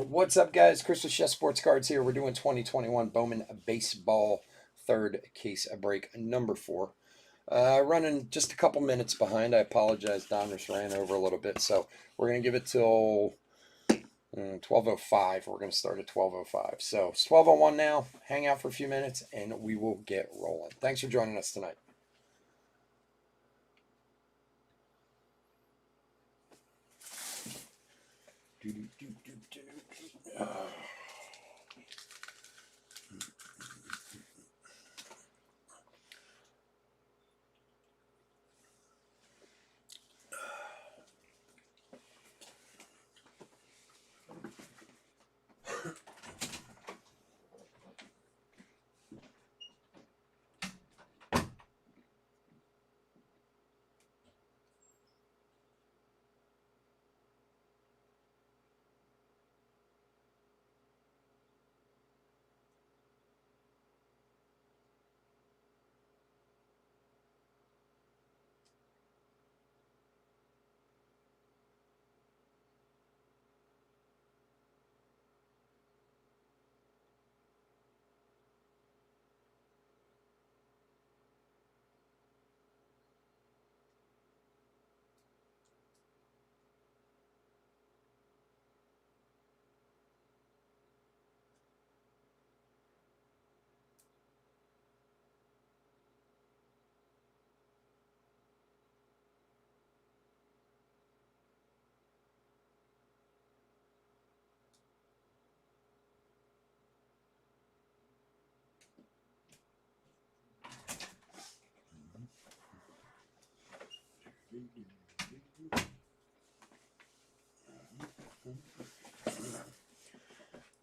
What's up, guys? Chris with Chess Sports Cards here. We're doing 2021 Bowman Baseball third case break number 4. Running just a couple minutes behind. I apologize. Don just ran over a little bit. So we're going to give it till 12:05. We're going to start at 12:05. So it's 12:01 now. Hang out for a few minutes and we will get rolling. Thanks for joining us tonight.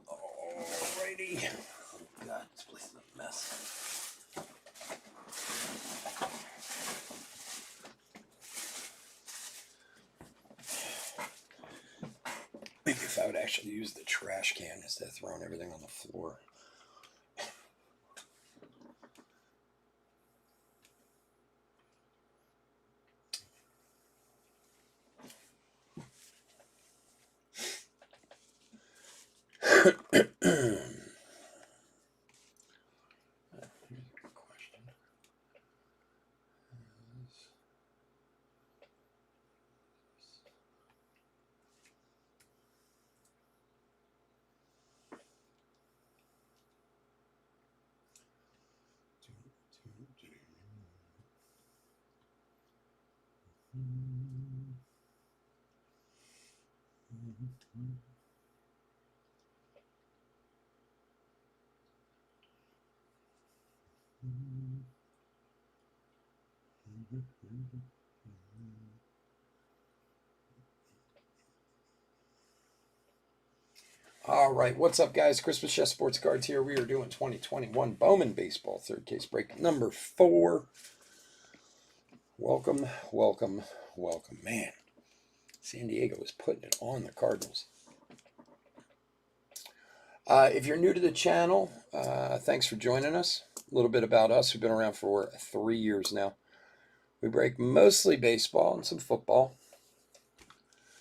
Alrighty. Oh God, this place is a mess. Maybe if I would actually use the trash can instead of throwing everything on the floor. All right, what's up, guys? Chris with Chess Sports Cards here. We are doing 2021 Bowman Baseball third case break number 4. Welcome, welcome, welcome. Man, San Diego is putting it on the Cardinals. If you're new to the channel, thanks for joining us. A little bit about us. We've been around for 3 years now. We break mostly baseball and some football.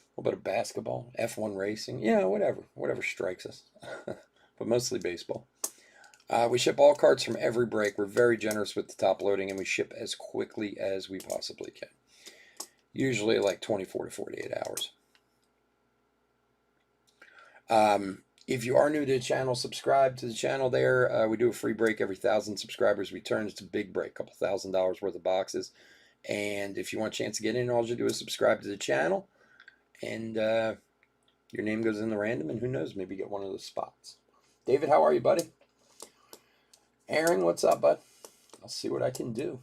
A little bit of basketball, F1 racing, whatever strikes us, but mostly baseball. We ship all cards from every break. We're very generous with the top loading, and we ship as quickly as we possibly can. Usually like 24 to 48 hours. If you are new to the channel, subscribe to the channel there. We do a free break every 1,000 subscribers we turn. It's a big break, a couple $1,000 worth of boxes. And if you want a chance to get in, all you do is subscribe to the channel. And your name goes in the random, and who knows, maybe get one of those spots. David, how are you, buddy? Aaron, what's up, bud? I'll see what I can do.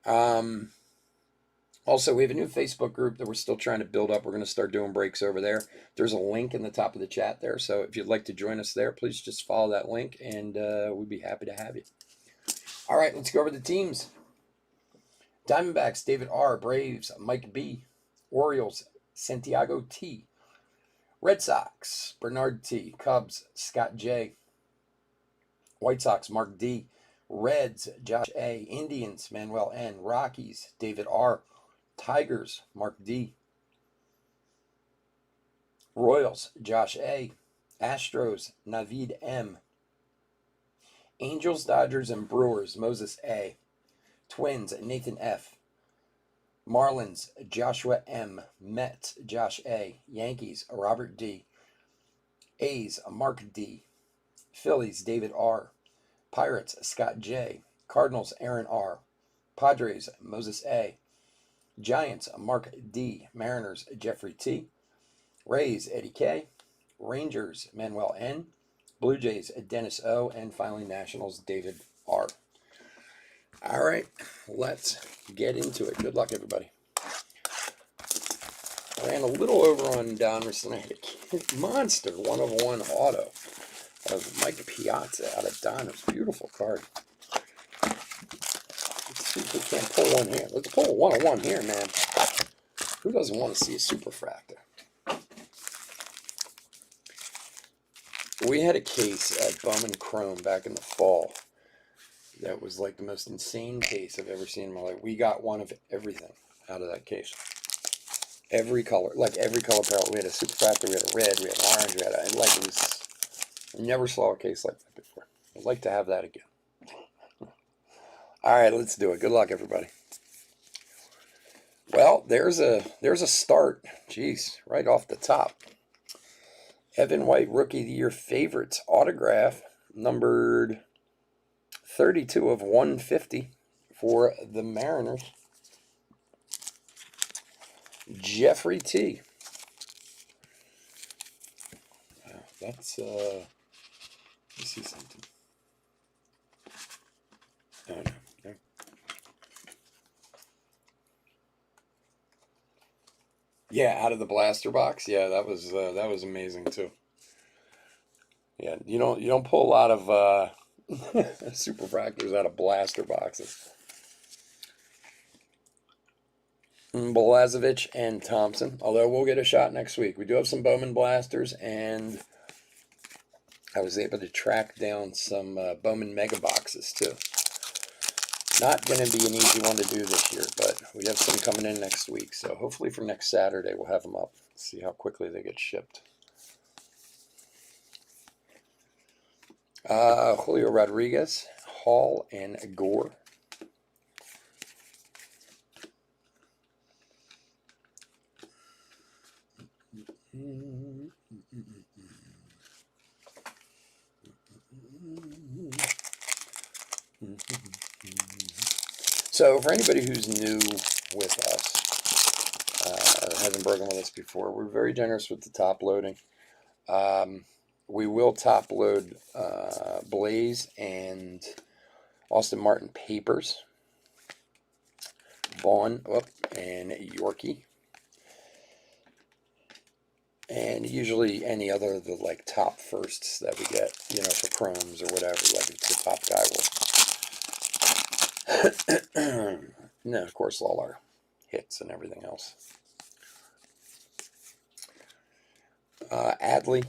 Also, we have a new Facebook group that we're still trying to build up. We're going to start doing breaks over there. There's a link in the top of the chat there, so if you'd like to join us there, please just follow that link, and we'd be happy to have you. All right, let's go over the teams. Diamondbacks, David R. Braves, Mike B. Orioles, Santiago T. Red Sox, Bernard T. Cubs, Scott J. White Sox, Mark D. Reds, Josh A. Indians, Manuel N. Rockies, David R. Tigers, Mark D. Royals, Josh A. Astros, Navid M. Angels, Dodgers, and Brewers, Moses A. Twins, Nathan F. Marlins, Joshua M. Mets, Josh A. Yankees, Robert D. A's, Mark D. Phillies, David R. Pirates, Scott J. Cardinals, Aaron R. Padres, Moses A. Giants, Mark D. Mariners, Jeffrey T. Rays, Eddie K. Rangers, Manuel N. Blue Jays, Dennis O. And finally, Nationals, David R. All right, let's get into it. Good luck, everybody. I ran a little over on Donruss. I had a monster 1/1 auto of Mike Piazza out of Donruss. Beautiful card. Let's see if we can't pull one here. Let's pull a 1/1 here, man. Who doesn't want to see a superfractor? We had a case at Bowman Chrome back in the fall that was like the most insane case I've ever seen in my life. We got one of everything out of that case. Every color, like every color palette. We had a superfractor, we had a red, we had an orange, we had a, like it was, I never saw a case like that before. I'd like to have that again. All right, let's do it. Good luck, everybody. Well, there's a start. Jeez, right off the top. Evan White, Rookie of the Year favorites autograph, numbered 32 of 150 for the Mariners. Jeffrey T. Wow, that's let me see something. Oh no. No. Yeah, out of the blaster box. Yeah, that was amazing too. Yeah, you don't pull a lot of superfractors out of blaster boxes. Balazovic and Thompson, although we'll get a shot next week. We do have some Bowman blasters, and I was able to track down some Bowman mega boxes too. Not going to be an easy one to do this year, but we have some coming in next week, so hopefully for next Saturday we'll have them up. See how quickly they get shipped. Julio Rodriguez, Hall, and Gore. So for anybody who's new with us, or hasn't broken with us before, we're very generous with the top loading. We will top load Blaze and Austin Martin papers, Vaughn, and Yorkie. And usually any other of the like top firsts that we get, for chromes or whatever, like if the top guy will. And then of course all our hits and everything else. Adley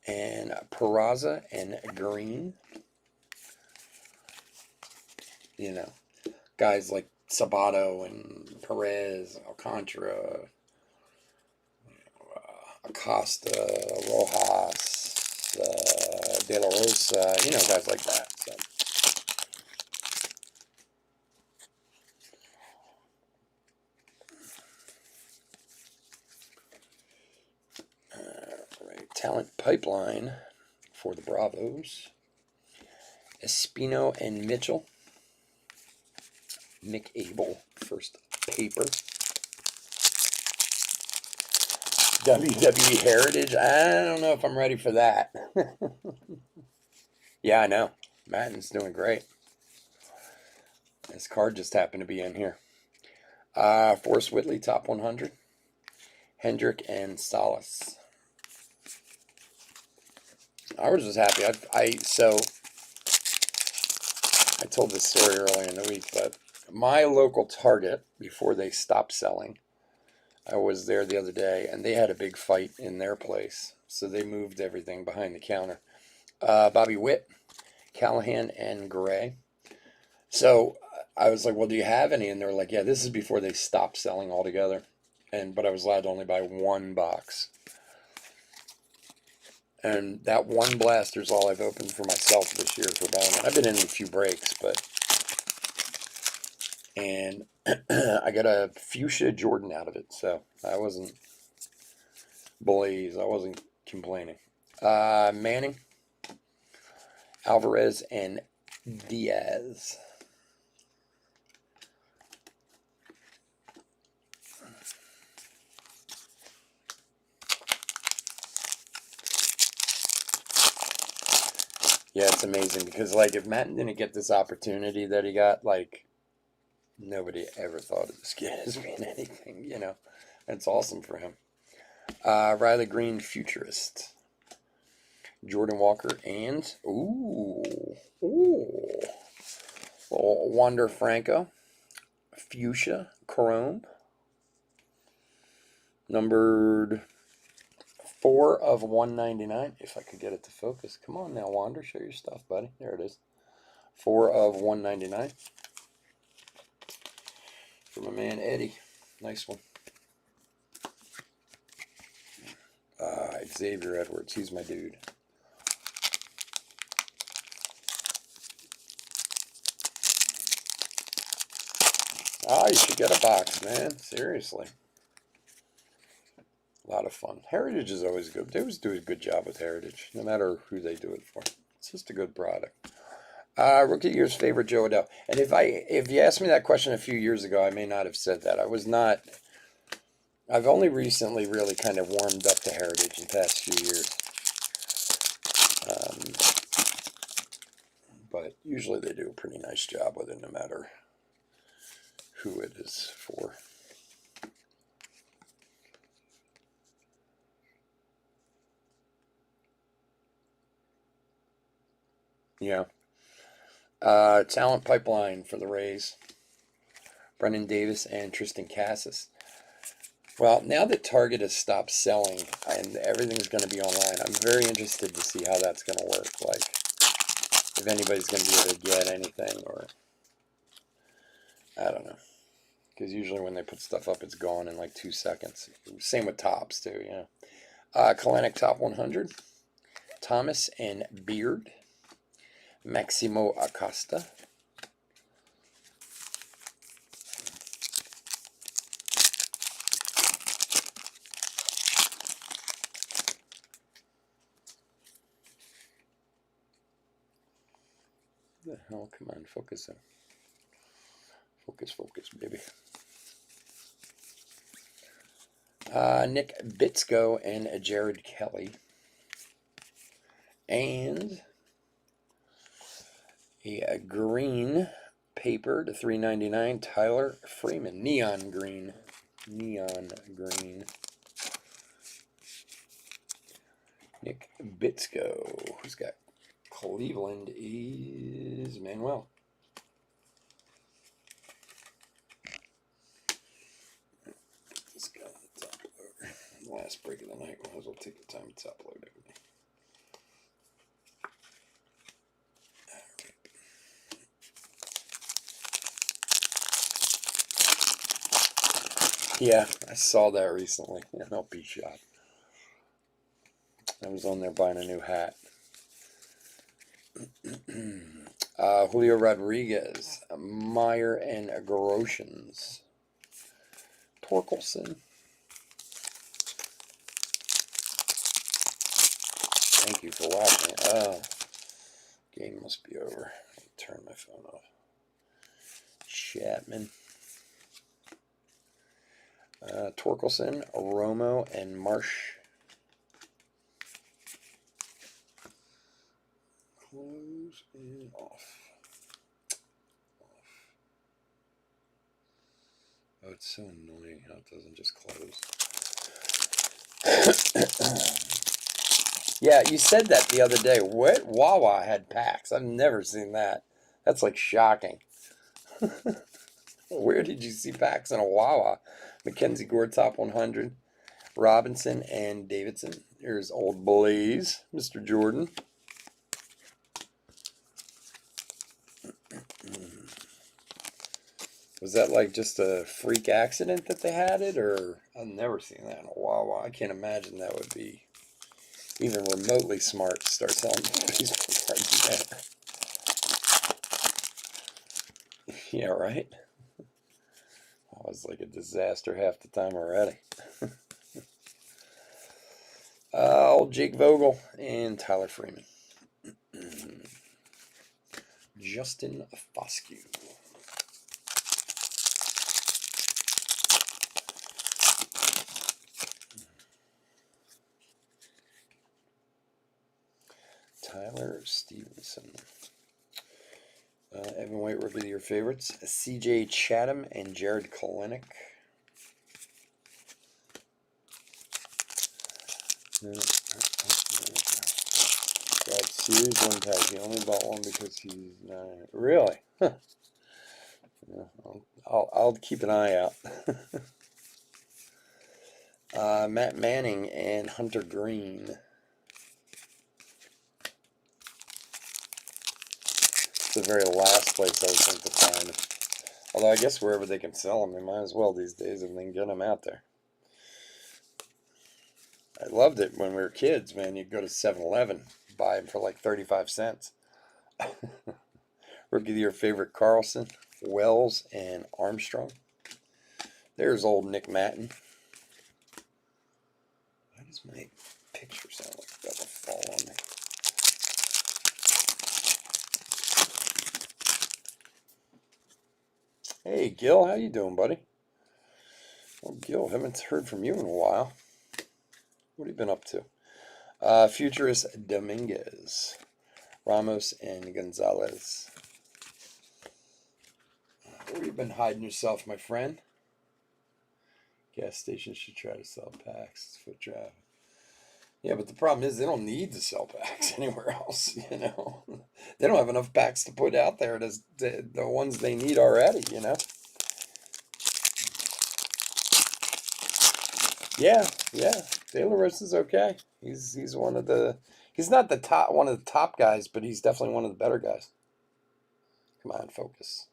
and Peraza and Green. Guys like Sabato and Perez, Alcantara, Acosta, Rojas, De La Rosa, guys like that. So. All right, talent pipeline for the Bravos. Espino and Mitchell. Nick Abel, first paper. WWE Heritage. I don't know if I'm ready for that. Yeah, I know. Matten's doing great. His card just happened to be in here. Forrest Whitley, top 100. Hendrick and Salas. I was just happy. I told this story earlier in the week, but my local Target, before they stopped selling, I was there the other day, and they had a big fight in their place. So they moved everything behind the counter. Bobby Witt, Callahan, and Gray. So I was like, well, do you have any? And they were like, yeah, this is before they stopped selling altogether. but I was allowed to only buy one box. And that one blaster is all I've opened for myself this year for Bowman. I've been in a few breaks, and I got a fuchsia Jordan out of it, so I wasn't complaining. Manning, Alvarez, and Diaz. Yeah, it's amazing because, like, if Matt didn't get this opportunity that he got, like, nobody ever thought of this kid as being anything, you know. It's awesome for him. Riley Green, Futurist. Jordan Walker, and, Wander Franco, Fuchsia, Chrome. Numbered 4 of 199. If I could get it to focus. Come on now, Wander. Show your stuff, buddy. There it is. 4 of 199. For my man Eddie. Nice one. Xavier Edwards. He's my dude. You should get a box, man. Seriously. A lot of fun. Heritage is always good. They always do a good job with Heritage, no matter who they do it for. It's just a good product. Rookie year's favorite Joe Adele. And if you asked me that question a few years ago, I may not have said that. I've only recently really kind of warmed up to Heritage in the past few years. But usually they do a pretty nice job with it, no matter who it is for. Yeah. Talent pipeline for the Rays. Brendan Davis and Tristan Cassis. Well, now that Target has stopped selling and everything's going to be online, I'm very interested to see how that's going to work. Like, if anybody's going to be able to get anything, or I don't know. Because usually when they put stuff up, it's gone in like 2 seconds. Same with tops, too, you know. Kalanick Top 100. Thomas and Beard. Maximo Acosta. What the hell? Come on, focus in. Focus, baby. Nick Bitsko and Jared Kelly. And a green paper to $3.99. Tyler Freeman. Neon green. Nick Bitsko. Who's got Cleveland is Manuel. This guy on the top loader. Last break of the night. Might as well take the time to top load everything. Yeah, I saw that recently. An LP shot. I was on there buying a new hat. Julio Rodriguez, Meyer and Groshans. Torkelson. Thank you for watching. Game must be over. Turn my phone off. Chapman. Torkelson, Romo, and Marsh. Close and off. Oh, it's so annoying how it doesn't just close. Yeah, you said that the other day. What? Wawa had packs. I've never seen that. That's like shocking. Where did you see packs in a Wawa? Mackenzie Gore, Top 100. Robinson and Davidson. Here's Old Blaze, Mr. Jordan. Was that like just a freak accident that they had it, or I've never seen that in a while. Well, I can't imagine that would be even remotely smart to start selling baseball cards again. Yeah, right? That was like a disaster half the time already. Old Jake Vogel and Tyler Freeman. Justin Foscue. Tyler Stevenson. Evan White, rookie of your favorites. C.J. Chatham and Jared Kalenic. Got series one tag. He only bought one because he's not. Really? Huh. Yeah, I'll keep an eye out. Matt Manning and Hunter Green. It's the very last place I would think to find them. Although I guess wherever they can sell them, they might as well these days if they can get them out there. I loved it when we were kids, man. You'd go to 7-Eleven, buy them for like 35 cents. Rookie of the year favorite Carlson, Wells, and Armstrong. There's old Nick Matten. Why does my picture sound like it's about to fall on me? Hey, Gil, how you doing, buddy? Well, Gil, haven't heard from you in a while. What have you been up to? Futurist Dominguez, Ramos, and Gonzalez. Where you been hiding yourself, my friend? Gas stations should try to sell packs. It's foot traffic. Yeah, but the problem is they don't need to sell packs anywhere else, you know. They don't have enough packs to put out there as the ones they need already, you know. Yeah, yeah. De La Rosa's okay. He's one of the he's not the top one of the top guys, but he's definitely one of the better guys. Come on, focus.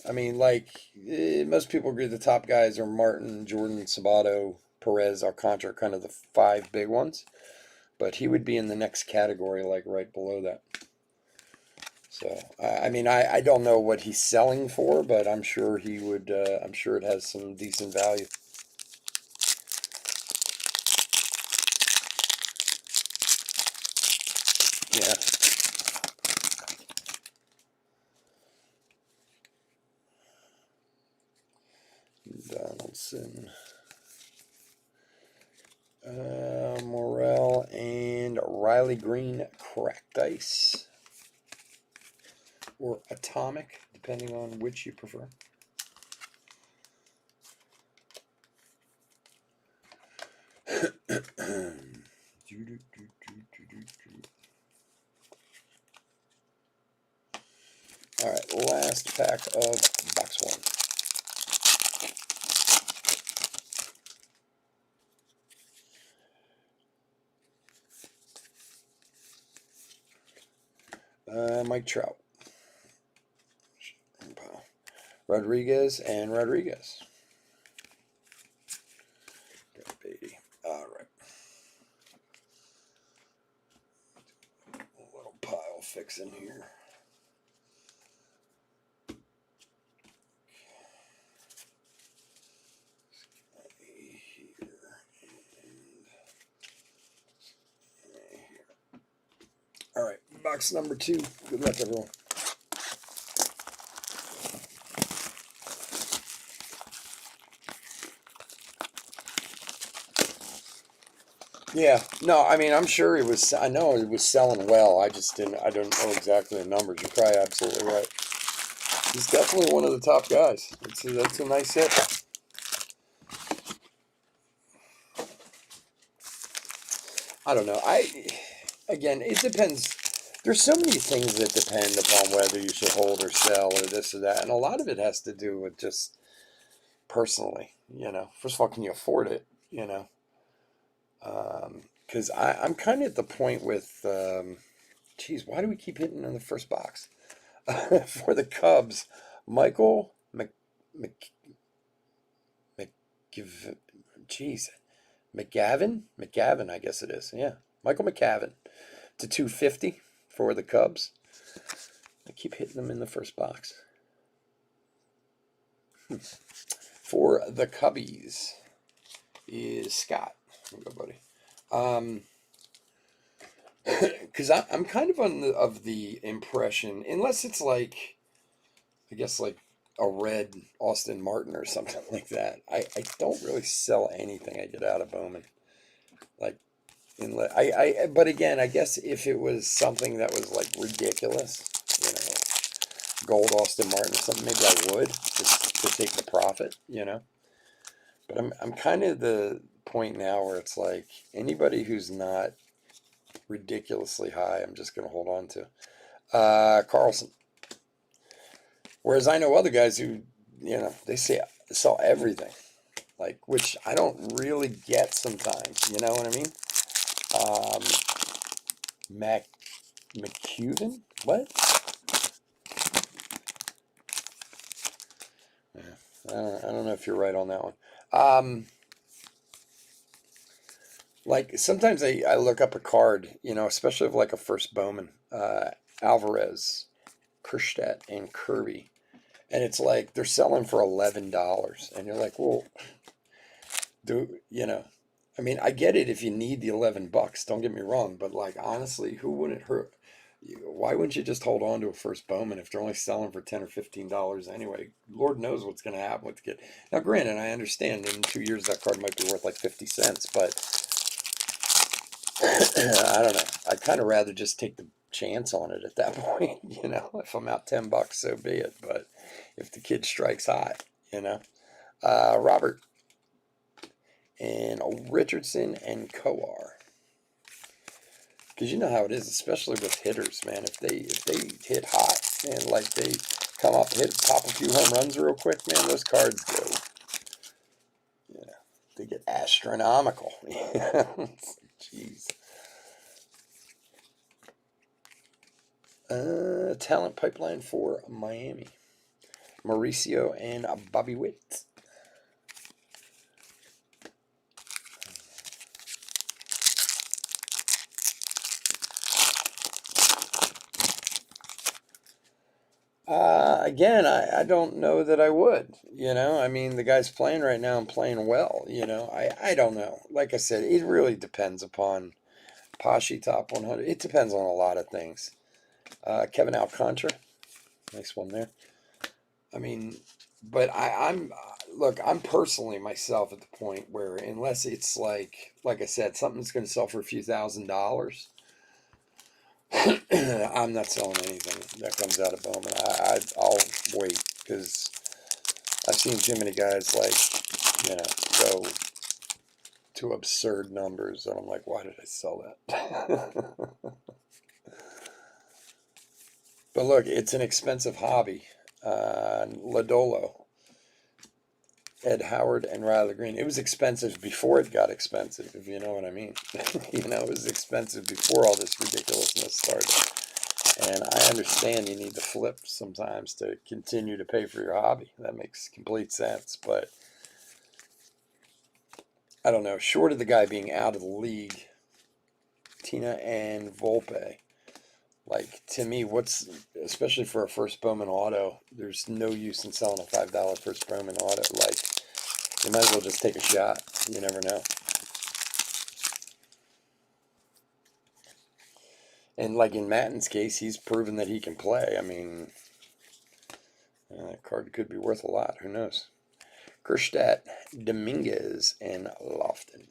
I mean, like most people agree the top guys are Martin, Jordan, Sabato, Perez, Alcantara, kind of the five big ones. But he would be in the next category, like right below that. So I mean, I don't know what he's selling for, but I'm sure he would. I'm sure it has some decent value. Yeah. Donaldson. Morel and Riley Green cracked ice. Or atomic, depending on which you prefer. Alright, last pack of box one. Mike Trout. Rodriguez and Rodriguez. Beatty. Alright. A little pile fixing here. Alright, box number 2. Good luck, everyone. Yeah, no, I mean, I'm sure it was, I know it was selling well. I don't know exactly the numbers. You're probably absolutely right. He's definitely one of the top guys. That's a nice hit. I don't know. Again, it depends. There's so many things that depend upon whether you should hold or sell or this or that. And a lot of it has to do with just personally, you know. First of all, can you afford it, you know? Because I'm kind of at the point with, geez, why do we keep hitting in the first box? For the Cubs, Michael Mc, McGiv, jeez, McGavin, I guess it is. Yeah, Michael McGavin to 250 for the Cubs. I keep hitting them in the first box. For the Cubbies is Scott. Here you go, buddy. Because I'm kind of of the impression, unless it's like, I guess like a red Austin Martin or something like that. I don't really sell anything I get out of Bowman. Like, but again, I guess if it was something that was like ridiculous, you know, gold Austin Martin or something, maybe I would just to take the profit, you know. But I'm kind of the point now where it's like anybody who's not ridiculously high, I'm just going to hold on to. Carlson. Whereas I know other guys who, you know, they sell everything, like, which I don't really get sometimes. You know what I mean? Um, McCuven? What? Yeah, I don't know if you're right on that one. Like sometimes I look up a card, you know, especially of like a first Bowman, Alvarez, Kerstedt, and Kirby, and it's like they're selling for $11, and you're like, well, you know, I mean, I get it if you need the $11. Don't get me wrong, but like honestly, who wouldn't hurt? Why wouldn't you just hold on to a first Bowman if they're only selling for $10 or $15 anyway? Lord knows what's going to happen with the kid. Now, granted, I understand in 2 years that card might be worth like 50 cents, but I don't know. I'd kind of rather just take the chance on it at that point. You know, if I'm out $10, so be it. But if the kid strikes hot, you know, Robert and Richardson and Coar. Because you know how it is, especially with hitters, man. If they hit hot and like they come up, pop a few home runs real quick, man, those cards go, you know, they get astronomical. Jeez. Talent pipeline for Miami. Mauricio and Bobby Witt. Again, I don't know that I would. You know, I mean, the guy's playing right now and playing well. You know, I don't know. Like I said, it really depends upon Pashi top 100. It depends on a lot of things. Kevin Alcantara, nice one there. I mean, but I'm look, I'm personally myself at the point where unless it's like I said, something's going to sell for a few $1,000s. I'm not selling anything that comes out of Bowman. I'll wait because I've seen too many guys like, you know, go to absurd numbers, and I'm like, why did I sell that? But look, it's an expensive hobby. Lodolo, Ed Howard, and Riley Green. It was expensive before it got expensive, if you know what I mean. You know, it was expensive before all this ridiculousness started. And I understand you need to flip sometimes to continue to pay for your hobby. That makes complete sense. But I don't know. Short of the guy being out of the league, Tina and Volpe, like to me, especially for a first Bowman auto, there's no use in selling a $5 first Bowman auto. Like, you might as well just take a shot. You never know. And like in Matten's case, he's proven that he can play. I mean, that card could be worth a lot. Who knows? Kerstedt, Dominguez, and Lofton.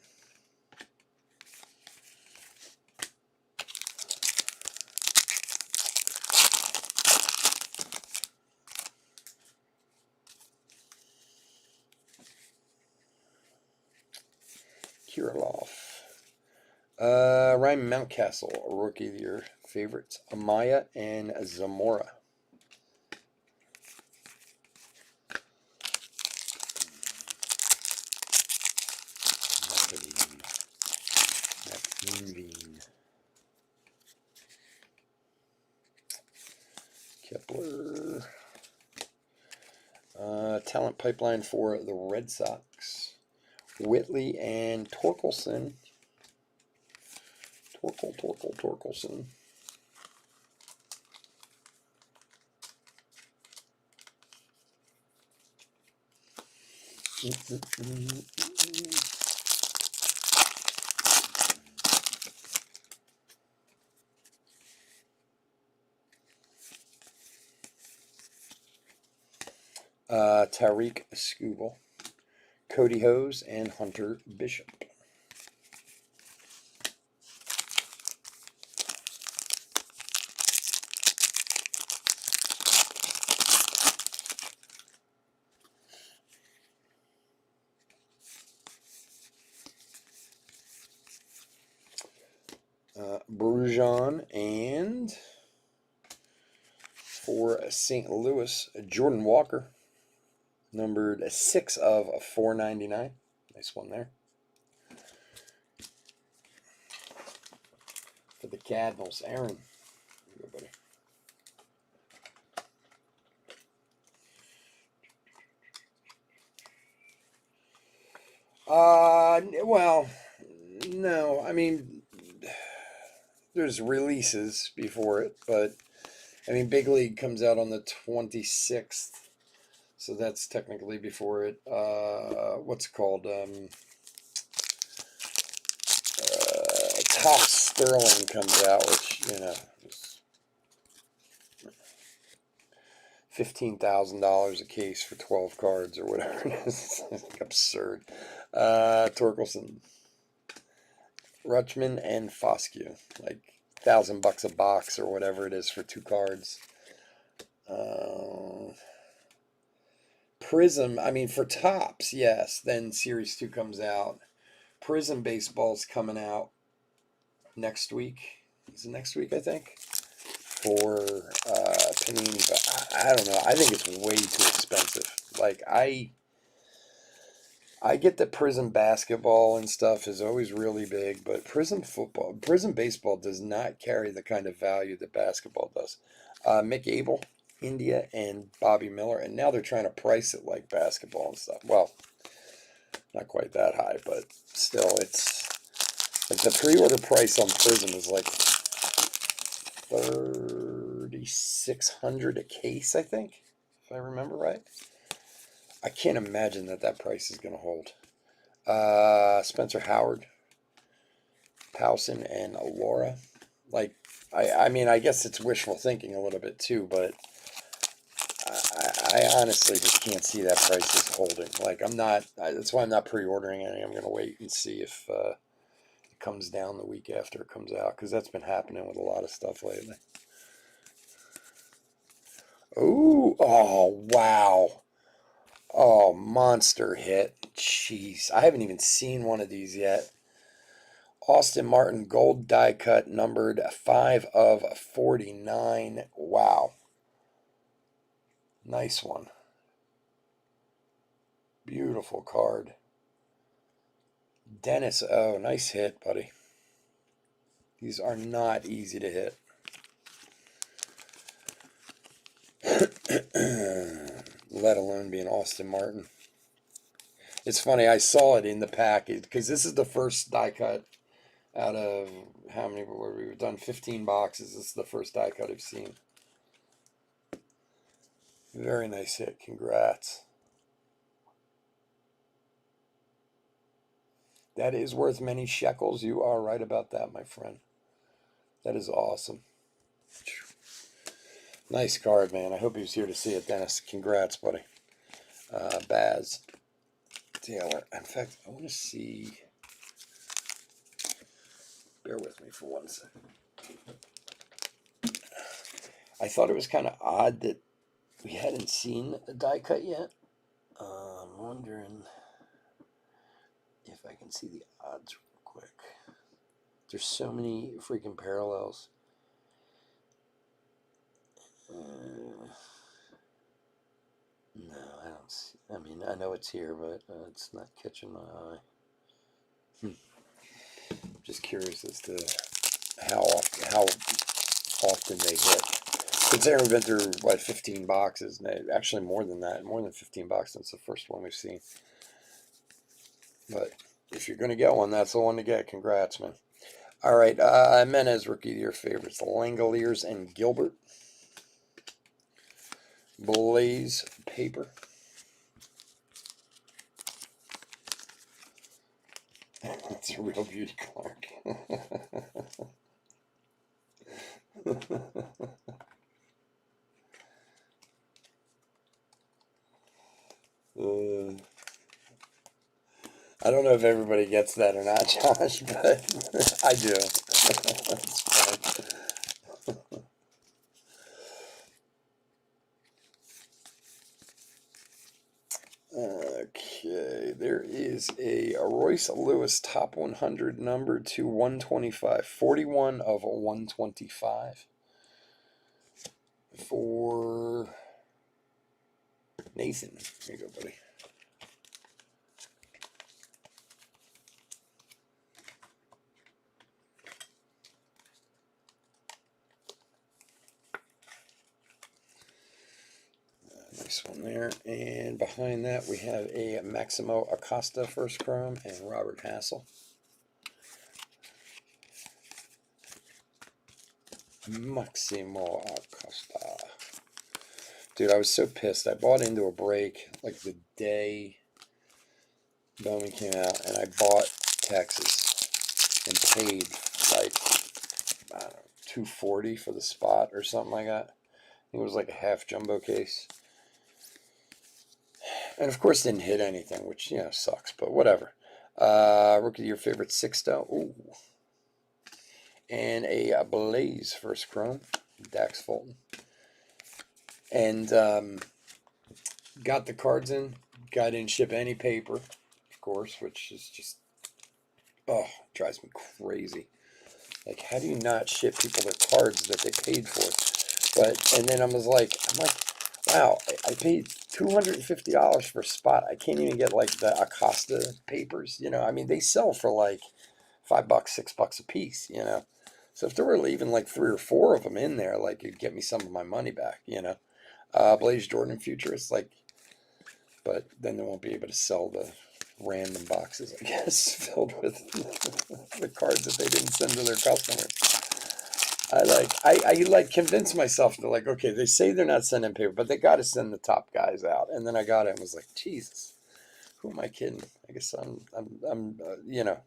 Kirilov. Ryan Mountcastle, rookie of the year favorites. Amaya and Zamora. Kepler. Talent pipeline for the Red Sox. Whitley and Torkelson. Torkelson. Tariq Skubal, Cody Hose, and Hunter Bishop. Brujon, and for St. Louis, Jordan Walker, numbered 6 of 499. Nice one there. For the Cardinals, Aaron. Here you go, buddy. Well, no. I mean, there's releases before it, but I mean, Big League comes out on the 26th, so that's technically before it. What's it called? Top Sterling comes out, which, you know, is $15,000 a case for 12 cards or whatever it is. It's absurd. Torkelson, Rutschman, and Foscue, like $1,000 a box or whatever it is for 2 cards. Prism, I mean, for tops, yes. Then Series 2 comes out. Prism Baseball's coming out next week. Is it next week, I think? For Panini. But I don't know. I think it's way too expensive. Like, I get that Prism Basketball and stuff is always really big, but Prism Baseball does not carry the kind of value that basketball does. Mick Abel, India, and Bobby Miller, and now they're trying to price it like basketball and stuff. Well, not quite that high, but still, it's like the pre-order price on Prism is like $3,600 a case, I think, if I remember right. I can't imagine that price is going to hold. Spencer Howard, Towson, and Laura. Like, I mean, I guess it's wishful thinking a little bit too, but I honestly just can't see that price is holding. Like, that's why I'm not pre-ordering anything. I'm going to wait and see if it comes down the week after it comes out, because that's been happening with a lot of stuff lately. Ooh, oh, wow. Oh, monster hit. Jeez, I haven't even seen one of these yet. Austin Martin gold die cut, numbered 5 of 49. Wow. Nice one. Beautiful card. Dennis O. Nice hit, buddy. These are not easy to hit. Let alone being Austin Martin. It's funny, I saw it in the package, because this is the first die cut out of how many were we? We've done 15 boxes. This is the first die cut I've seen. Very nice hit. Congrats. That is worth many shekels. You are right about that, my friend. That is awesome. Nice card, man. I hope he was here to see it, Dennis. Congrats, buddy. Baz Taylor. In fact, I want to see. Bear with me for 1 second. I thought it was kind of odd that we hadn't seen a die cut yet. I'm wondering if I can see the odds real quick. There's so many freaking parallels. No, I don't see. I mean, I know it's here, but it's not catching my eye. Just curious as to how often they hit. Considering we've been through, what, 15 boxes, actually more than that, more than 15 boxes since the first one we've seen. But if you're going to get one, that's the one to get. Congrats, man. All right, Menez, rookie of your favorites, Langoliers and Gilbert. Blaze paper. That's a real beauty, Clark. I don't know if everybody gets that or not, Josh, but I do. That's fine. Okay, there is a Royce Lewis top 100 number to 125. 41 of 125 for Nathan. Here you go, buddy. Nice one there. And behind that, we have a Maximo Acosta first chrome and Robert Hassel. Maximo Acosta. Dude, I was so pissed. I bought into a break like the day Bowman came out, and I bought Texas and paid like, I don't know, $240 for the spot or something like that. I think it was like a half jumbo case. And of course didn't hit anything, which, you know, sucks, but whatever. Rookie of your favorite Sixto. Ooh. And a Blaze first chrome, Dax Fulton. And got the cards in. Guy didn't ship any paper, of course, which is just, oh, drives me crazy. Like, how do you not ship people their cards that they paid for? But, and then I'm like, wow, I paid $250 for a spot. I can't even get like the Acosta papers, you know. I mean, they sell for like $5, $6 a piece, you know. So if there were even like 3 or 4 of them in there, like, it'd get me some of my money back, you know. Blaze Jordan Futurists, like, but then they won't be able to sell the random boxes, I guess, filled with the cards that they didn't send to their customers. I like convinced myself to, like, okay, they say they're not sending paper, but they got to send the top guys out. And then I got it and was like, Jesus, who am I kidding? I guess I'm you know,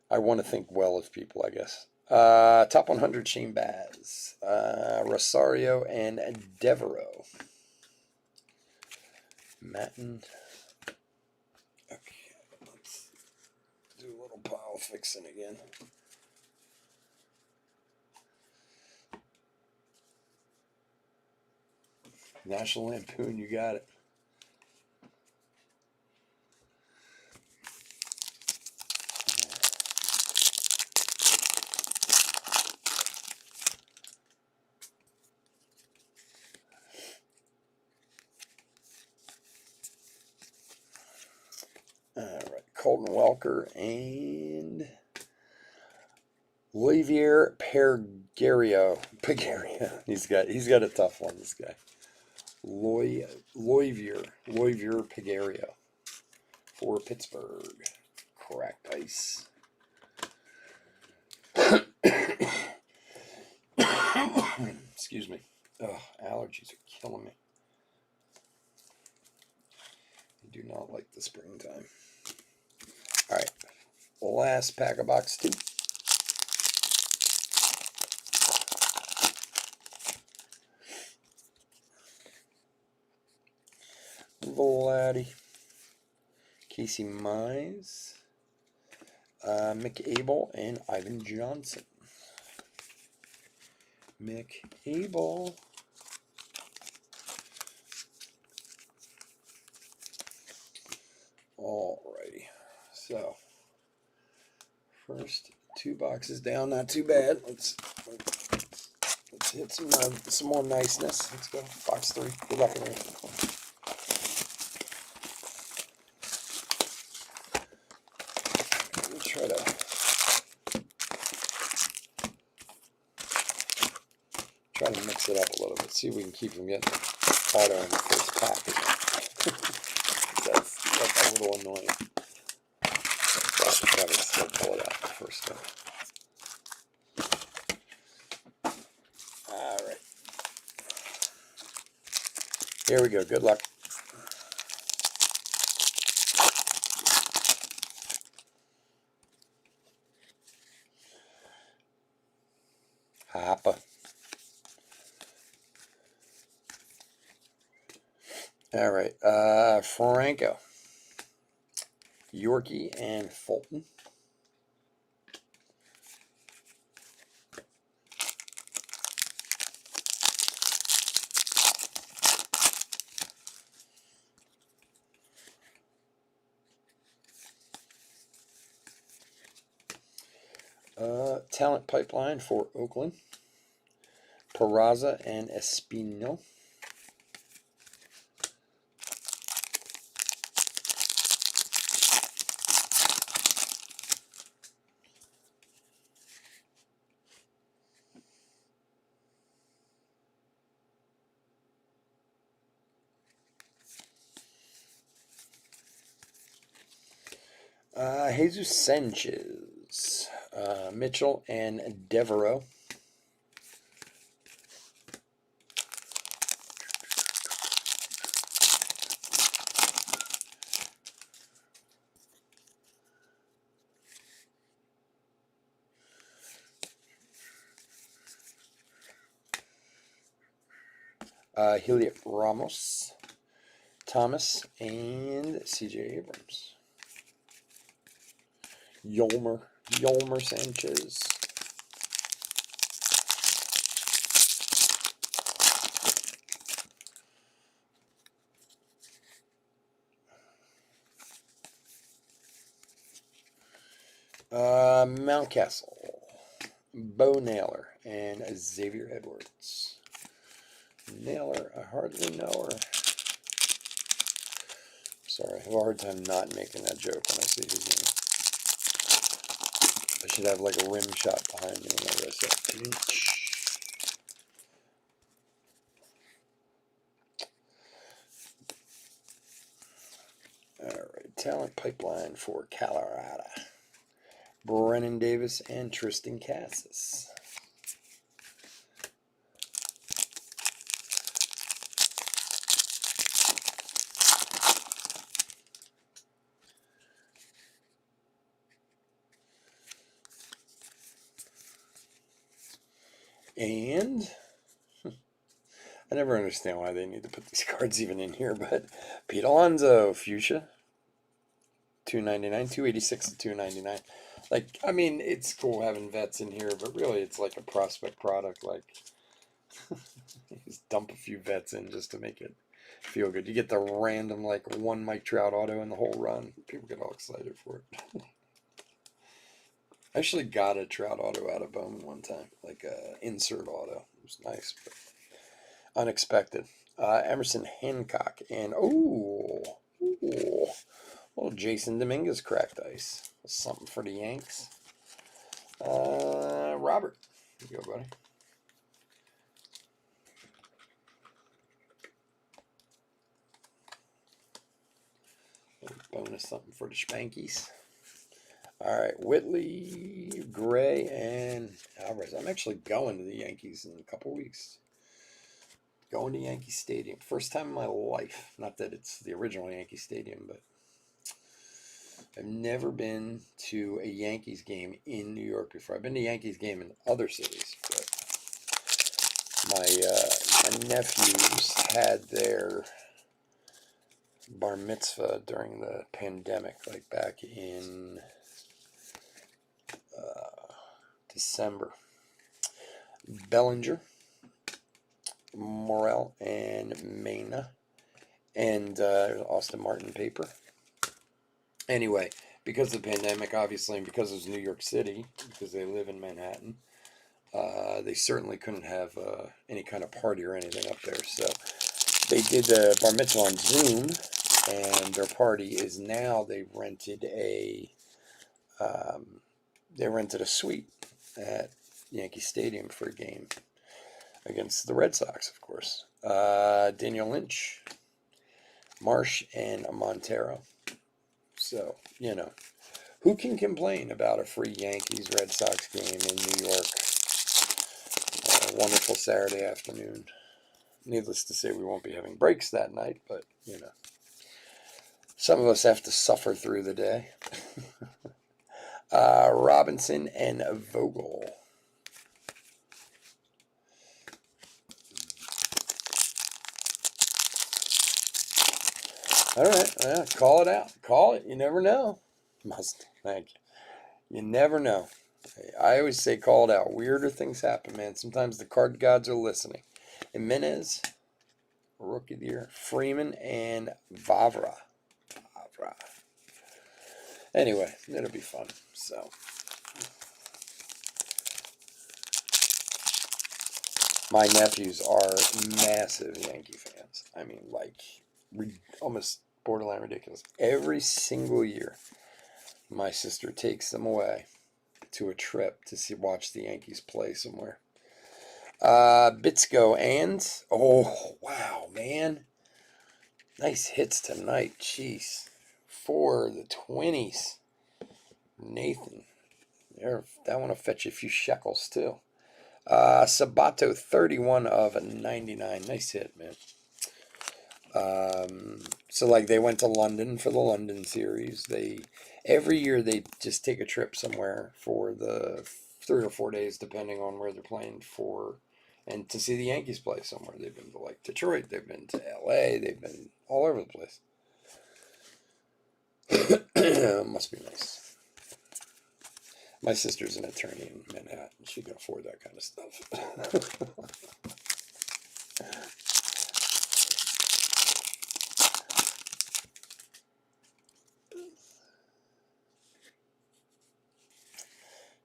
I want to think well of people, I guess. Top 100 Shane Baz, Rosario and Devereaux. Matten. Okay, let's do a little pile fixing again. National Lampoon, you got it. All right, Colton Welker and Olivier Peguero. He's got a tough one, this guy. Loivier Peguero for Pittsburgh. Cracked ice. Excuse me. Ugh, allergies are killing me. I do not like the springtime. All right, last pack of box 2. Vladdy, Casey Mize, Mick Abel, and Ivan Johnson. Mick Abel. Alrighty, so first 2 boxes down, not too bad. Let's hit some more niceness. Let's go, box 3. Good luck, everyone. Try try to mix it up a little bit. See if we can keep from getting auto in the first package. That's a little annoying. So I should probably still pull it out the first time. All right. Here we go. Good luck. Hoppa. All right. Franco, Yorkie, and Fulton. Talent pipeline for Oakland. Peraza and Espino. Jesus Sanchez, Mitchell, and Devereaux. Heliot Ramos, Thomas, and C.J. Abrams. Yolmer Sanchez. Mountcastle, Bo Naylor, and Xavier Edwards. Naylor, I hardly know her. Sorry, I have a hard time not making that joke when I see his name. I should have like a rim shot behind me whenever I say Alright, talent pipeline for Colorado. Brennan Davis and Tristan Cassis. And I never understand why they need to put these cards even in here, but Pete Alonso, Fuchsia, $2.99, $2.86 to $2.99. Like, I mean, it's cool having vets in here, but really it's like a prospect product. Like, just dump a few vets in just to make it feel good. You get the random, like, one Mike Trout auto in the whole run. People get all excited for it. I actually got a Trout auto out of Bowman one time, like a insert auto. It was nice, but unexpected. Emerson Hancock and little Jason Dominguez cracked ice. Something for the Yanks. Robert, here you go, buddy. Bonus something for the Spankies. All right, Whitley, Gray, and Alvarez. I'm actually going to the Yankees in a couple weeks. Going to Yankee Stadium. First time in my life. Not that it's the original Yankee Stadium, but I've never been to a Yankees game in New York before. I've been to a Yankees game in other cities, but my nephews had their bar mitzvah during the pandemic, like back in December. Bellinger, Morel, and Mena, and Austin Martin paper. Anyway, because of the pandemic, obviously, and because it was New York City, because they live in Manhattan, they certainly couldn't have any kind of party or anything up there. So they did the bar mitzvah on Zoom, and their party is now they rented a suite at Yankee Stadium for a game. against the Red Sox, of course. Daniel Lynch, Marsh, and Montero. So, who can complain about a free Yankees-Red Sox game in New York? A wonderful Saturday afternoon. Needless to say, we won't be having breaks that night, but, some of us have to suffer through the day. Robinson and Vogel. All right, well, call it out. Call it. You never know. Thank you. You never know. I always say call it out. Weirder things happen, man. Sometimes the card gods are listening. Jimenez, rookie of the year. Freeman and Vavra. Anyway, it'll be fun. So, my nephews are massive Yankee fans. I mean, like, almost borderline ridiculous. Every single year, my sister takes them away to a trip to watch the Yankees play somewhere. Bitsko and, oh, wow, man. Nice hits tonight. Jeez. For the 20s. Nathan. That one will fetch you a few shekels, too. Sabato, 31 of 99. Nice hit, man. So, like, they went to London for the London series. Every year they just take a trip somewhere for the 3 or 4 days, depending on where they're playing for, and to see the Yankees play somewhere. They've been to, like, Detroit. They've been to L.A. They've been all over the place. Must be nice. My sister's an attorney in Manhattan. She can afford that kind of stuff.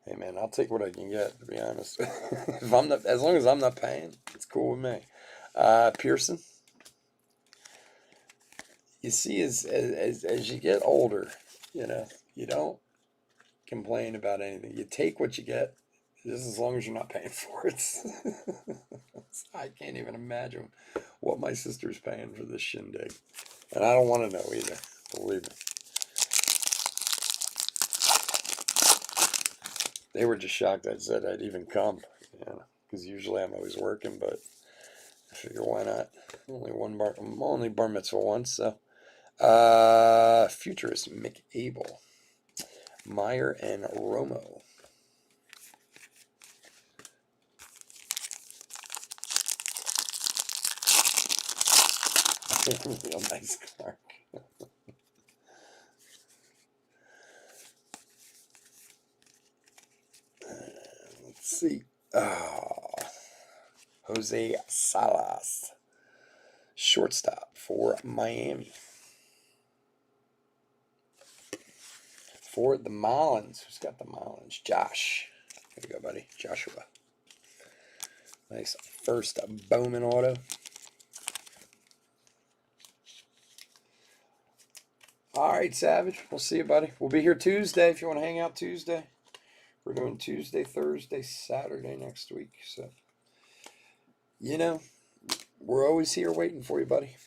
Hey man, I'll take what I can get, to be honest. As long as I'm not paying, it's cool with me. Pearson. You see, as you get older, you don't complain about anything. You take what you get, just as long as you're not paying for it. I can't even imagine what my sister's paying for this shindig, and I don't want to know either. Believe me. They were just shocked I said I'd even come, because usually I'm always working, but I figure why not? Only bar mitzvah once, so. Futurist McAble, Meyer, and Romo. Real nice card. Let's see. Jose Salas, shortstop for Miami. For the Marlins, who's got the Marlins? Josh. There you go, buddy. Joshua. Nice first Bowman auto. All right, Savage. We'll see you, buddy. We'll be here Tuesday if you want to hang out Tuesday. We're doing Tuesday, Thursday, Saturday next week. So, we're always here waiting for you, buddy.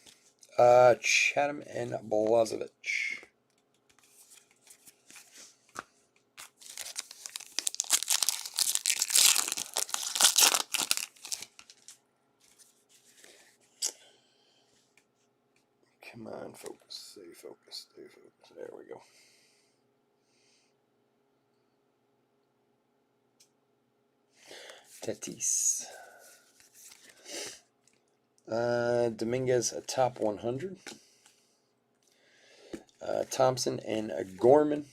Chatham and Blazevich. Come on, focus. Stay focused. Stay focused. There we go. Tatis. Dominguez, a top 100. Thompson and Gorman.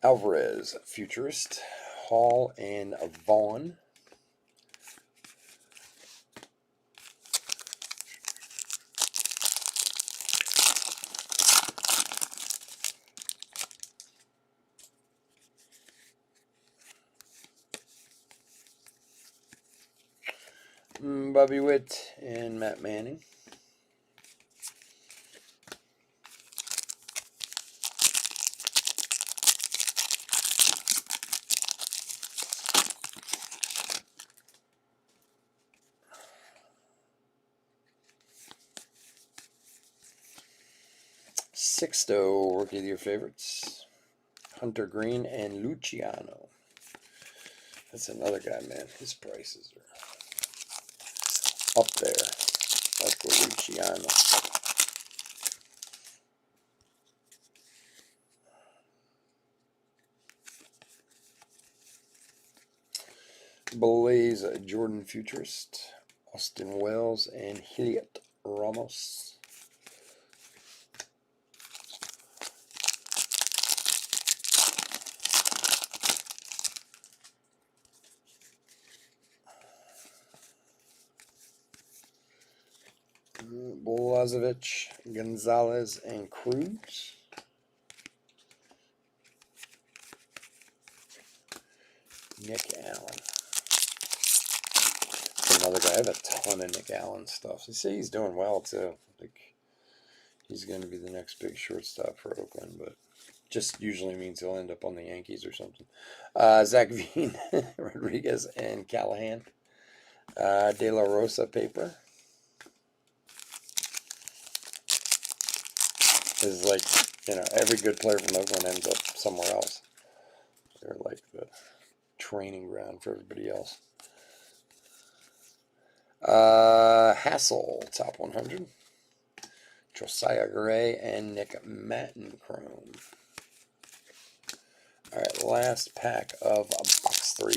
Alvarez, futurist. Hall and Vaughn. Bobby Witt and Matt Manning. Sixto, rookie of your favorites. Hunter Green and Luciano. That's another guy, man. His prices are up there. Like Luciano. Blaze Jordan Futurist. Austin Wells and Heliot Ramos. Bolazovic, Gonzalez, and Cruz. Nick Allen. Another guy. I have a ton of Nick Allen stuff. You see, he's doing well too. Like he's going to be the next big shortstop for Oakland, but just usually means he'll end up on the Yankees or something. Zach Veen, Rodriguez, and Callahan. De La Rosa paper. Is like, you know, every good player from Oakland ends up somewhere else. They're like the training ground for everybody else. Hassel, top 100. Josiah Gray and Nick Mattenchrome. All right, last pack of box 3.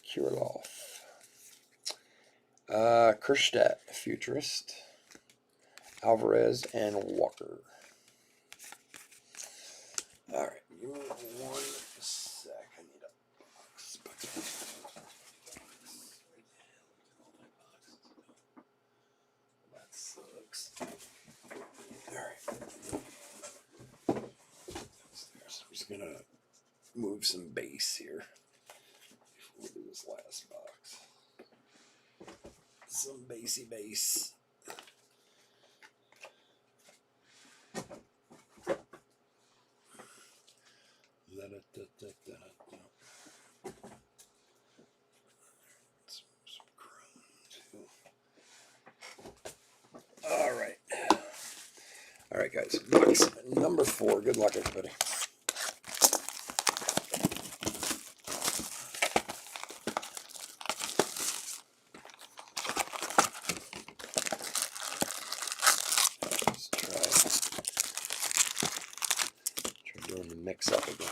Kirilov. Kerstedt, Futurist. Alvarez and Walker. All right, give me 1 sec. I need a box. That sucks. All right. I'm just gonna move some base here before we do this last box. Some basey base. All right, guys. Box number 4. Good luck, everybody. Let's try doing the mix up again.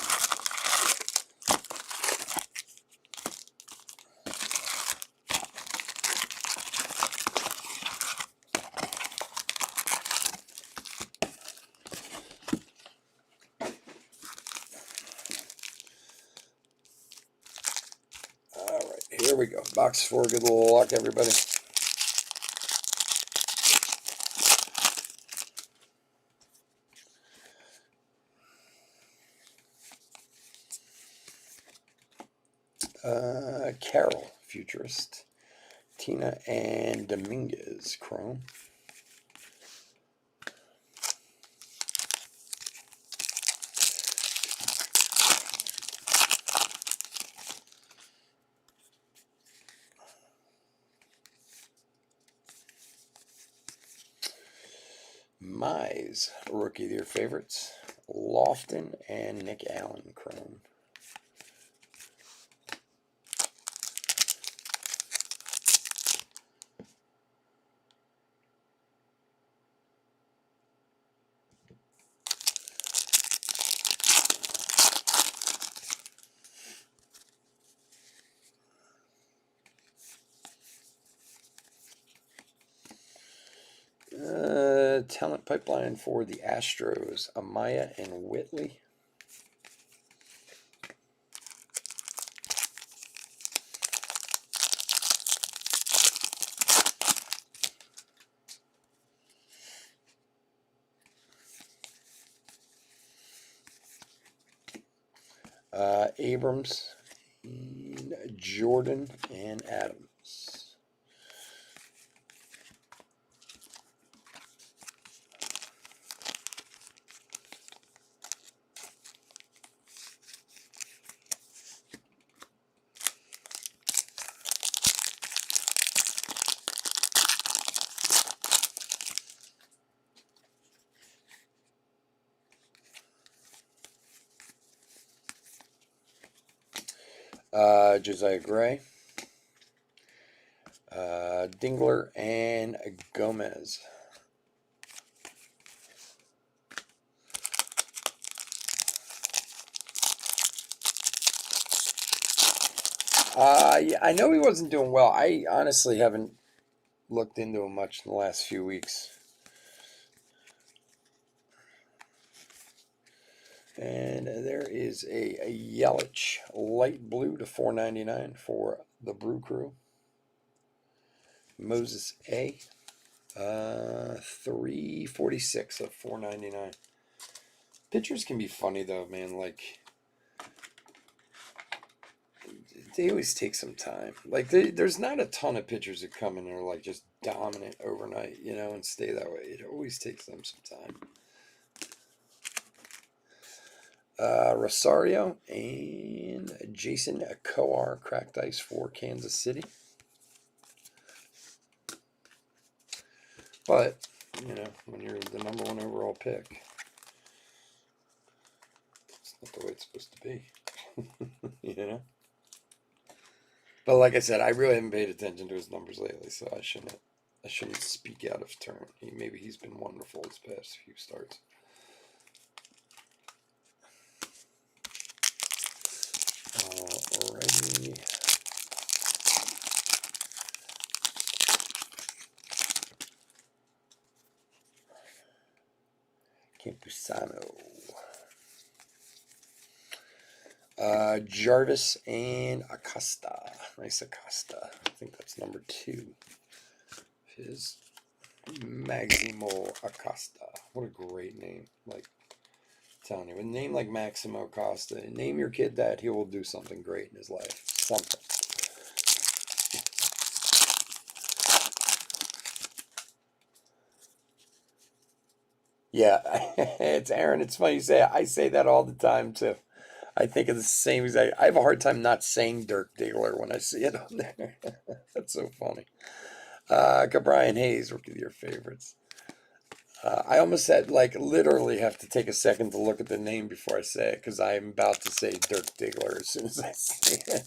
All right, here we go. Box 4. Good luck, everybody. Carroll, Futurist. Tina and Dominguez, Chrome. Mize, rookie of your favorites. Lofton and Nick Allen, Chrome. Talent pipeline for the Astros. Amaya and Whitley. Abrams, and Jordan, and Adams. Josiah Gray, Dingler, and Gomez. Yeah, I know he wasn't doing well. I honestly haven't looked into him much in the last few weeks. And there is a Yelich light blue to $4.99 for the Brew Crew. Moses A. 346 of $4.99. Pitchers can be funny though, man. Like they always take some time. Like there's not a ton of pitchers that come in and are like just dominant overnight, and stay that way. It always takes them some time. Rosario and Jason Coar cracked ice for Kansas City. But, when you're the number one overall pick, it's not the way it's supposed to be, But like I said, I really haven't paid attention to his numbers lately, so I shouldn't speak out of turn. Maybe he's been wonderful his past few starts. Alrighty. Campusano. Jarvis and Acosta. Nice Acosta. I think that's number 2. His Maximo Acosta. What a great name. Like, telling you, a name like Maximo Acosta, name your kid that, he will do something great in his life. Something. Yeah, it's Aaron. It's funny you say it. I say that all the time too. I think of the same exact. I have a hard time not saying Dirk Diggler when I see it on there. That's so funny. Brian Hayes, rookie of your favorites. I almost had literally have to take a second to look at the name before I say it because I'm about to say Dirk Diggler as soon as I say it.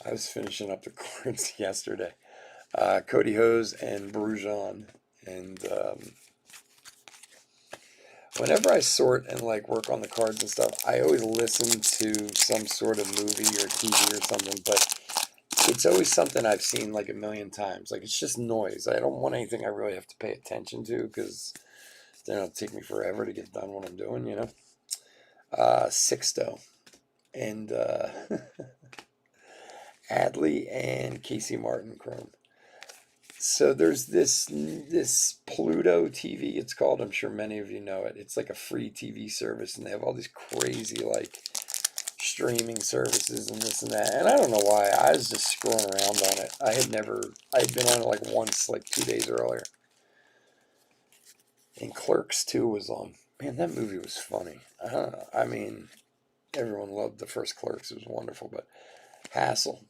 I was finishing up the cards yesterday. Cody Hose and Brujon, and whenever I sort and work on the cards and stuff, I always listen to some sort of movie or TV or something, but it's always something I've seen a million times. It's just noise. I don't want anything I really have to pay attention to because then it'll take me forever to get done what I'm doing, Sixto and Adley and Casey Martin Chrome. So there's this Pluto TV, it's called. I'm sure many of you know it. It's like a free TV service, and they have all these crazy streaming services and this and that. And I don't know why. I was just scrolling around on it. I had been on it once, 2 days earlier. And Clerks 2 was on. Man, that movie was funny. I mean, everyone loved the first Clerks. It was wonderful, but Hassel.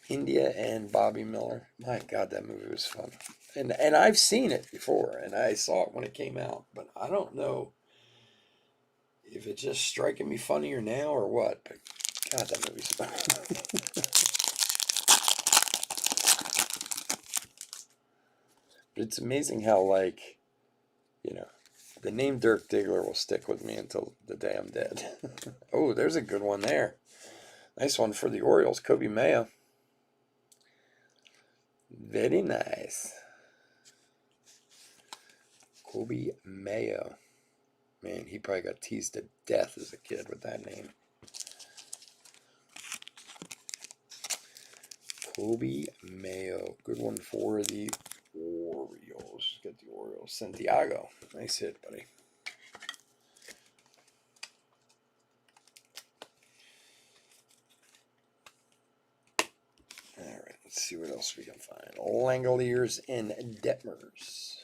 India and Bobby Miller. My God, that movie was fun. And I've seen it before, and I saw it when it came out, but I don't know if it's just striking me funnier now or what. But God, that movie's fun. But it's amazing how the name Dirk Diggler will stick with me until the day I'm dead. Oh, there's a good one there. Nice one for the Orioles, Kobe Mayo. Very nice. Kobe Mayo. Man, he probably got teased to death as a kid with that name. Kobe Mayo. Good one for the Orioles. Get the Orioles. Santiago. Nice hit, buddy. All right, let's see what else we can find. Langoliers and Detmers.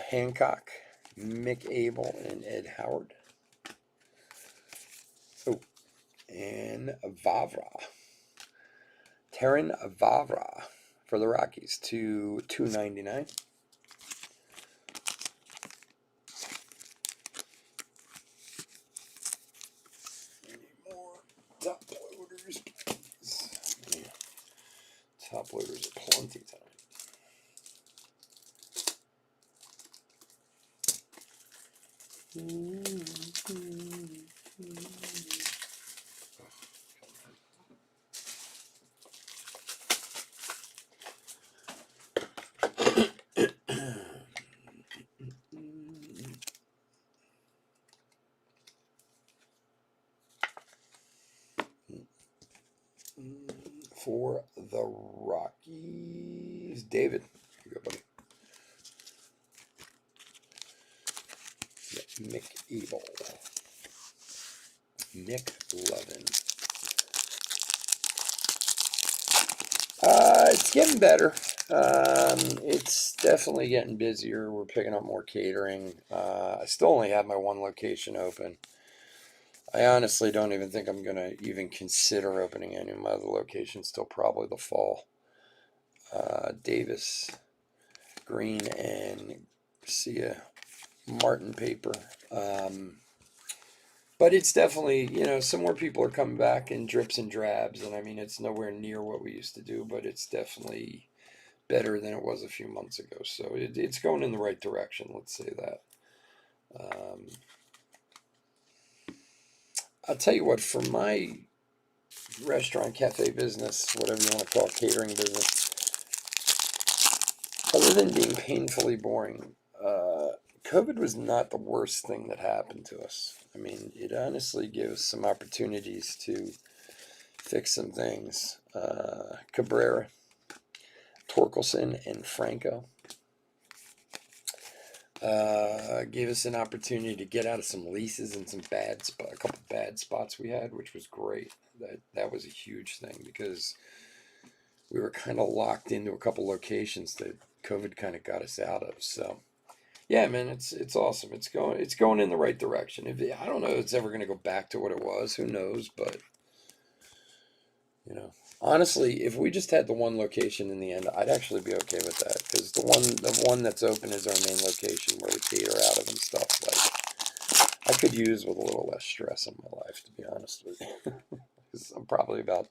Hancock, Mick Abel, and Ed Howard. Oh, and Vavra. Terran Vavra for the Rockies to $2.99. Any more top loaders, please? Yeah. Top loaders are plenty tonight. For the Rockies, David. Here you go, buddy. Mick Abel. Nick Levin. It's getting better. It's definitely getting busier. We're picking up more catering. I still only have my one location open. I honestly don't even think I'm going to even consider opening any of my other locations till probably the fall. Davis, Green, and Garcia, Martin paper. But it's definitely, some more people are coming back in drips and drabs. And I mean, it's nowhere near what we used to do, but it's definitely better than it was a few months ago. So it's going in the right direction, let's say that. I'll tell you what, for my restaurant, cafe business, whatever you want to call it, catering business, other than being painfully boring, COVID was not the worst thing that happened to us. I mean, it honestly gave us some opportunities to fix some things. Cabrera, Torkelson, and Franco gave us an opportunity to get out of some leases and a couple bad spots we had, which was great. That was a huge thing because we were kind of locked into a couple locations that COVID kind of got us out of. So yeah, man, it's awesome. It's going in the right direction. I don't know if it's ever going to go back to what it was. Who knows? But honestly, if we just had the one location in the end, I'd actually be okay with that because the one that's open is our main location where we cater out of and stuff. Like I could use with a little less stress in my life, to be honest with you. Because I'm probably about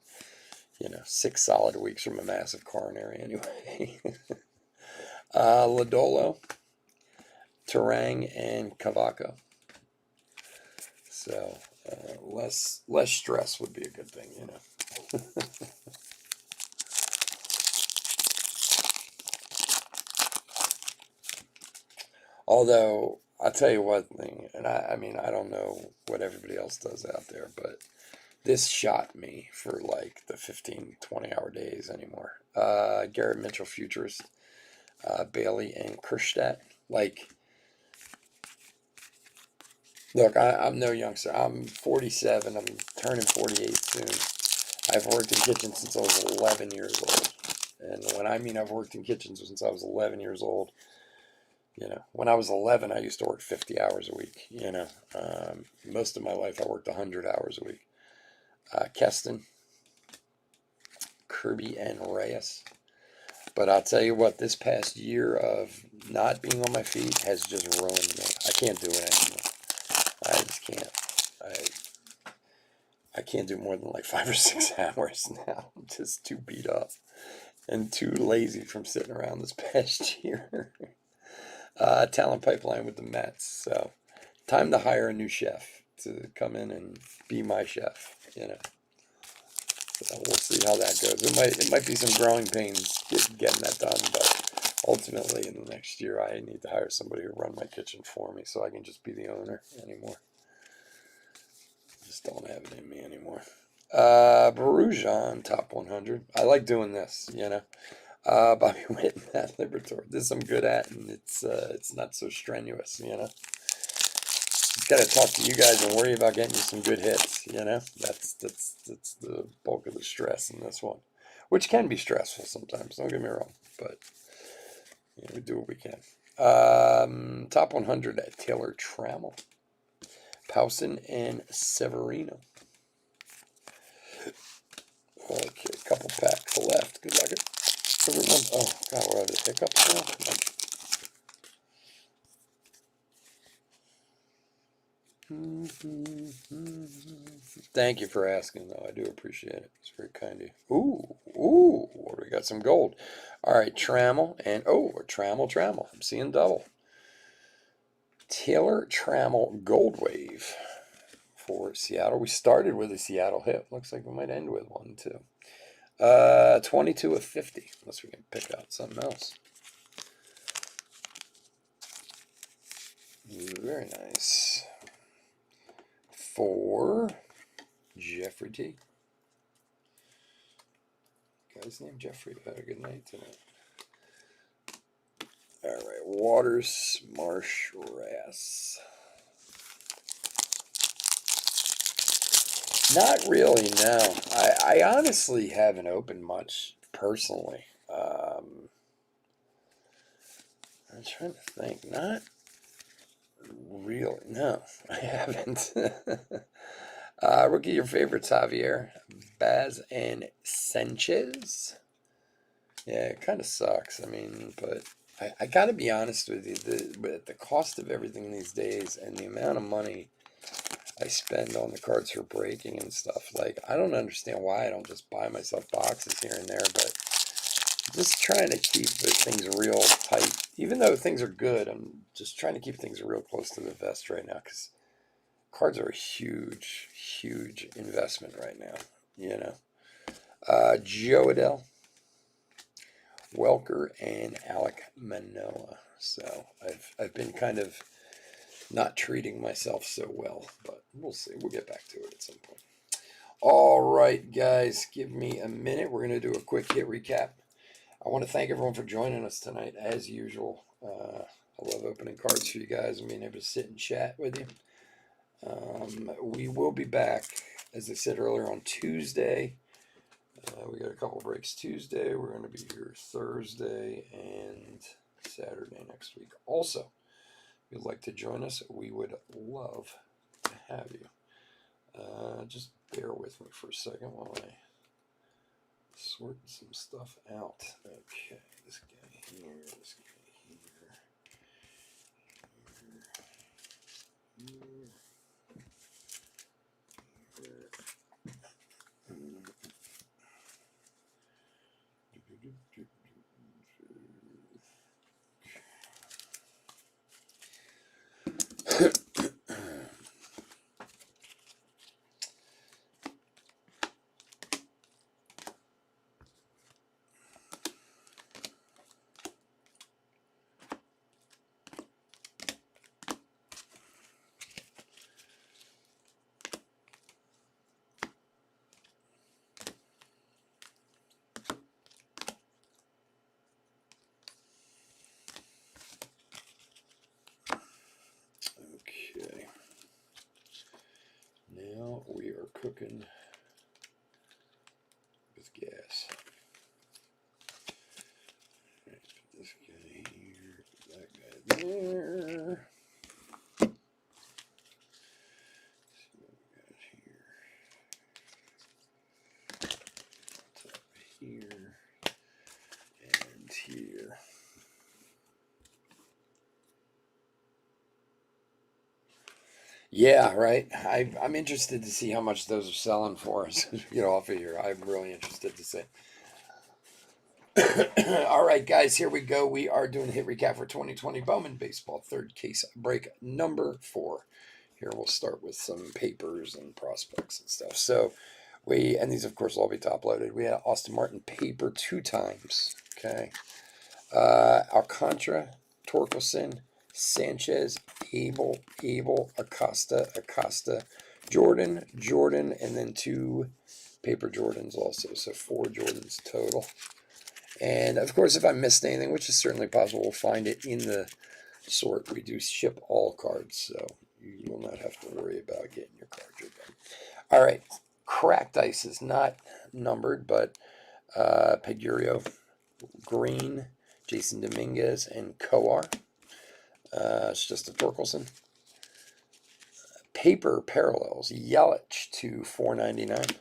6 solid weeks from a massive coronary anyway. Lodolo, Terang, and Cavaco. So less stress would be a good thing, Although I'll tell you one thing, and I mean I don't know what everybody else does out there, but this shot me for like the 15, 20-hour days anymore. Garrett Mitchell Futurist, Bailey, and Kerstadt. Like, look, I'm no youngster. I'm 47. I'm turning 48 soon. I've worked in kitchens since I was 11 years old. And when I mean I've worked in kitchens since I was 11 years old, when I was 11, I used to work 50 hours a week. Most of my life I worked 100 hours a week. Keston, Kirby, and Reyes. But I'll tell you what, this past year of not being on my feet has just ruined me. I can't do it anymore. I just can't. I can't do more than like 5 or 6 hours now. I'm just too beat up and too lazy from sitting around this past year. Talent pipeline with the Mets. So time to hire a new chef. to come in and be my chef, you know. So we'll see how that goes. It might be some growing pains getting that done, but ultimately in the next year I need to hire somebody to run my kitchen for me so I can just be the owner anymore. Just don't have it in me anymore. Barujan top 100. I like doing this, you know. Bobby Witt, Matt Libertor. This I'm good at, and it's not so strenuous, you know. Just got to talk to you guys and worry about getting you some good hits, you know. That's the bulk of the stress in this one, which can be stressful sometimes. Don't get me wrong, but you know, we do what we can. Top 100 at Taylor Trammell, Powson, and Severino. Okay, a couple packs left. Good luck, everyone. Oh God, we're having hiccups now. Thank you for asking, though. I do appreciate it. It's very kind of you. Ooh, we got some gold. All right, Trammell, and Trammell. I'm seeing double. Taylor Trammell Gold Wave for Seattle. We started with a Seattle hit. Looks like we might end with one, too. 22 of 50, unless we can pick out something else. Very nice. For Jeffrey T. Guy's named Jeffrey. Had a good night tonight. All right, Waters, Marsh, Rass. Not really, no. I honestly haven't opened much personally. I'm trying to think. Not really. No, I haven't. Rookie, your favorites, Javier, Baz, and Sanchez. Yeah, it kind of sucks. I mean, but I got to be honest with you. With the cost of everything these days and the amount of money I spend on the cards for breaking and stuff, like, I don't understand why I don't just buy myself boxes here and there, but just trying to keep things real tight. Even though things are good, I'm just trying to keep things real close to the vest right now because cards are a huge, huge investment right now, you know. Joe Adell, Welker, and Alec Manoa. So I've been kind of not treating myself so well, but we'll see. We'll get back to it at some point. All right, guys, give me a minute. We're going to do a quick hit recap. I want to thank everyone for joining us tonight, as usual. I love opening cards for you guys and being able to sit and chat with you. We will be back, as I said earlier, on Tuesday. We got a couple breaks Tuesday. We're going to be here Thursday and Saturday next week. Also, if you'd like to join us, we would love to have you. Just bear with me for a second while I sort some stuff out. Okay, this guy here, this guy here, here, here. Okay. Now we are cooking with gas. Right, put this guy here, that guy there. See what we got here. Top here and here. Yeah, right. I'm interested to see how much those are selling for us. Off of here. I'm really interested to see. All right, guys, here we go. We are doing a hit recap for 2020 Bowman Baseball, third case break number 4. Here we'll start with some papers and prospects and stuff. So and these of course will all be top loaded. We had Austin Martin paper 2 times. Okay. Alcantara, Torkelson, Sanchez, Abel, Acosta, Jordan, and then 2 paper Jordans also. So 4 Jordans total. And of course, if I missed anything, which is certainly possible, we'll find it in the sort. We do ship all cards, so you will not have to worry about getting your cards again. All right, cracked ice is not numbered, but Pegurio, Green, Jason Dominguez, and Coar. It's just a Torkelson. Paper parallels, Yelich to $4.99,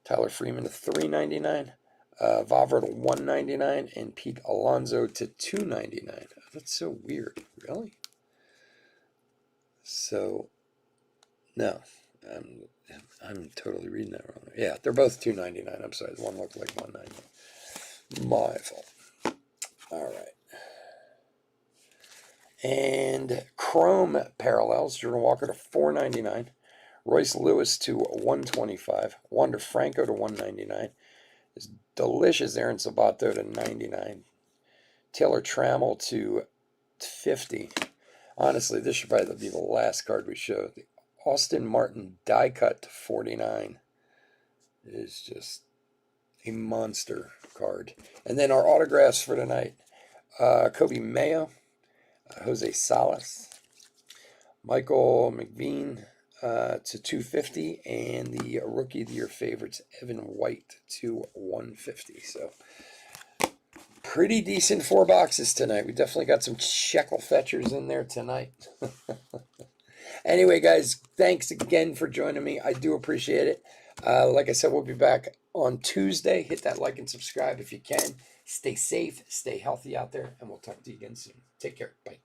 Tyler Freeman to $3.99, Vavra to $1.99, and Pete Alonso to $2.99. That's so weird. Really? So, no, I'm totally reading that wrong. Yeah, they're both $2.99. I'm sorry, the one looked like $1.99. My fault. All right. And Chrome parallels, Jordan Walker to $4.99, Royce Lewis to $125, Wander Franco to $199, this delicious Aaron Sabato to $99, Taylor Trammell to $50. Honestly, this should probably be the last card we show. The Austin Martin die cut to $49 is just a monster card. And then our autographs for tonight: Kobe Mayo, Jose Salas, Michael McVean to $250, and the Rookie of the Year favorites, Evan White, to $150. So pretty decent 4 boxes tonight. We definitely got some shekel fetchers in there tonight. Anyway, guys, thanks again for joining me. I do appreciate it. Like I said, we'll be back on Tuesday. Hit that like and subscribe if you can. Stay safe, stay healthy out there, and we'll talk to you again soon. Take care. Bye.